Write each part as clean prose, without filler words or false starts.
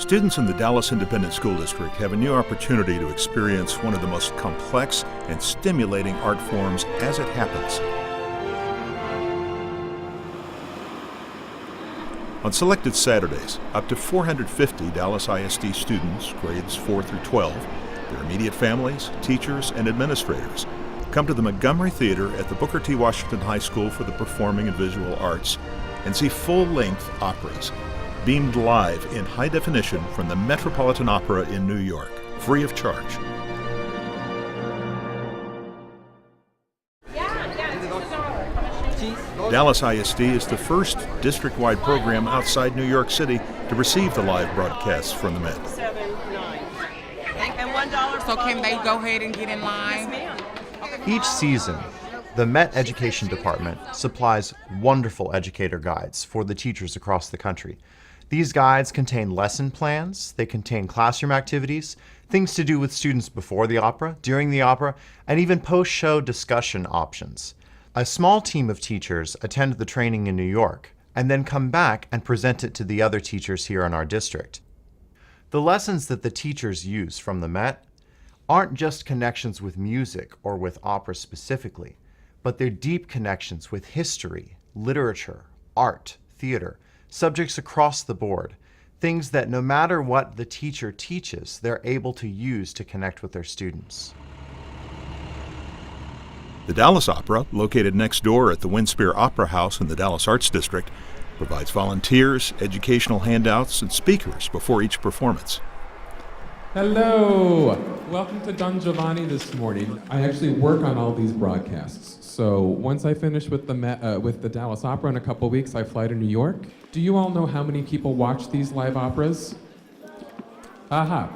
Students in the Dallas Independent School District have a new opportunity to experience one of the most complex and stimulating art forms as it happens. On selected Saturdays, up to 450 Dallas ISD students, grades 4 through 12, their immediate families, teachers, and administrators, come to the Montgomery Theater at the Booker T. Washington High School for the Performing and Visual Arts and see full-length operas, beamed live in high definition from the Metropolitan Opera in New York, free of charge. Dallas ISD is the first district-wide program outside New York City to receive the live broadcasts from the Met. So can they go ahead and get in line? Each season, the Met Education Department supplies wonderful educator guides for the teachers across the country. These guides contain lesson plans, they contain classroom activities, things to do with students before the opera, during the opera, and even post-show discussion options. A small team of teachers attend the training in New York and then come back and present it to the other teachers here in our district. The lessons that the teachers use from the Met aren't just connections with music or with opera specifically, but they're deep connections with history, literature, art, theater, subjects across the board, things that no matter what the teacher teaches, they're able to use to connect with their students. The Dallas Opera, located next door at the Winspear Opera House in the Dallas Arts District, provides volunteers, educational handouts, and speakers before each performance. Hello! Welcome to Don Giovanni this morning. I actually work on all these broadcasts. So once I finish with the Dallas Opera in a couple weeks, I fly to New York. Do you all know how many people watch these live operas? Aha!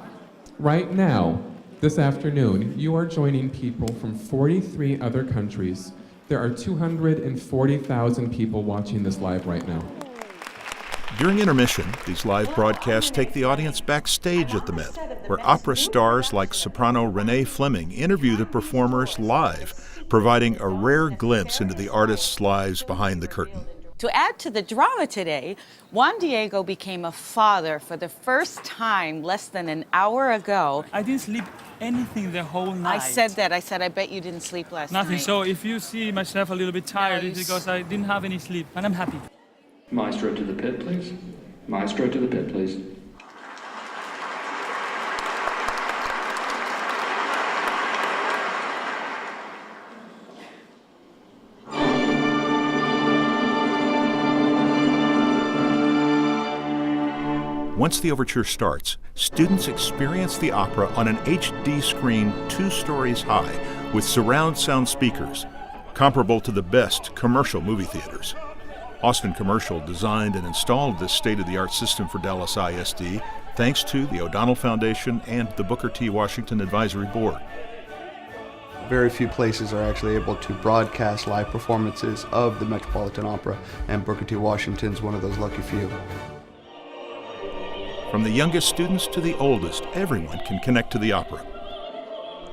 Right now, this afternoon, you are joining people from 43 other countries. There are 240,000 people watching this live right now. During intermission, these live broadcasts take the audience backstage at the Met, where opera stars like soprano Renee Fleming interview the performers live, providing a rare glimpse into the artists' lives behind the curtain. To add to the drama today, Juan Diego became a father for the first time less than an hour ago. I didn't sleep anything the whole night. I said that. I said, I bet you didn't sleep last night. Nothing. So if you see myself a little bit tired, it's because I didn't have any sleep, and I'm happy. Maestro to the pit, please. Maestro to the pit, please. Once the overture starts, students experience the opera on an HD screen 2 stories high with surround sound speakers, comparable to the best commercial movie theaters. Austin Commercial designed and installed this state-of-the-art system for Dallas ISD thanks to the O'Donnell Foundation and the Booker T. Washington Advisory Board. Very few places are actually able to broadcast live performances of the Metropolitan Opera, and Booker T. Washington's one of those lucky few. From the youngest students to the oldest, everyone can connect to the opera.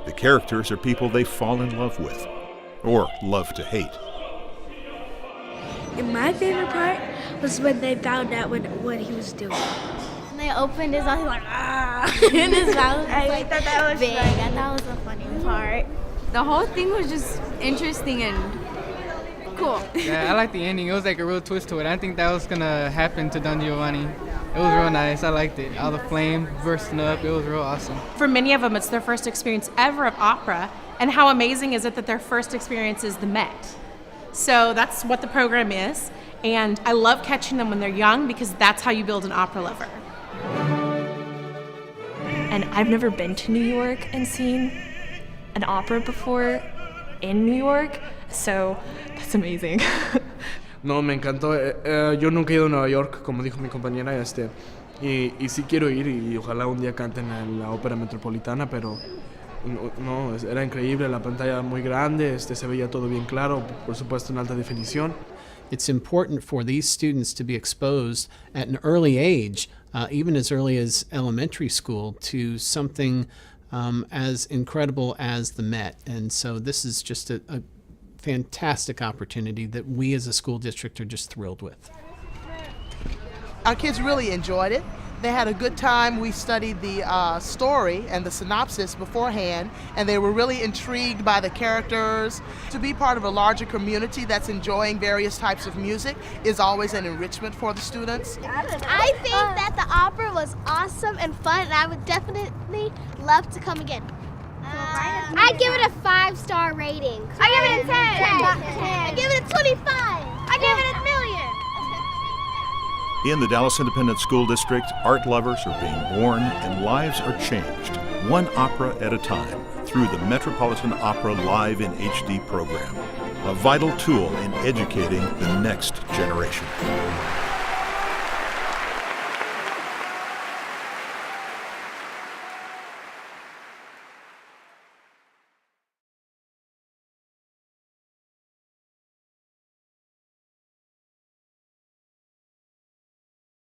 The characters are people they fall in love with, or love to hate. And my favorite part was when they found out what he was doing. When they opened his mouth, he was like, ah! And his mouth was like, thought that was big. I thought that was the funny part. The whole thing was just interesting and cool. Yeah, I like the ending. It was like a real twist to it. I didn't think that was gonna happen to Don Giovanni. It was real nice. I liked it. All the flames bursting up. It was real awesome. For many of them, it's their first experience ever of opera. And how amazing is it that their first experience is the Met? So that's what the program is. And I love catching them when they're young because that's how you build an opera lover. And I've never been to New York and seen an opera before in New York. So that's amazing. No, me encantó. Yo nunca he ido a Nueva York, como dijo mi compañera, y sí quiero ir y ojalá un día canten en la Ópera Metropolitana, pero no, era increíble, la pantalla muy grande, se veía todo bien claro, por supuesto en alta definición. It's important for these students to be exposed at an early age, even as early as elementary school, to something as incredible as the Met. And so this is just a fantastic opportunity that we as a school district are just thrilled with. Our kids really enjoyed it. They had a good time. We studied the story and the synopsis beforehand, and they were really intrigued by the characters. To be part of a larger community that's enjoying various types of music is always an enrichment for the students. I think that the opera was awesome and fun, and I would definitely love to come again. I give it a 5-star rating. I give it a 10. I give it a 25. I give it a million. In the Dallas Independent School District, art lovers are being born and lives are changed, one opera at a time, through the Metropolitan Opera Live in HD program, a vital tool in educating the next generation.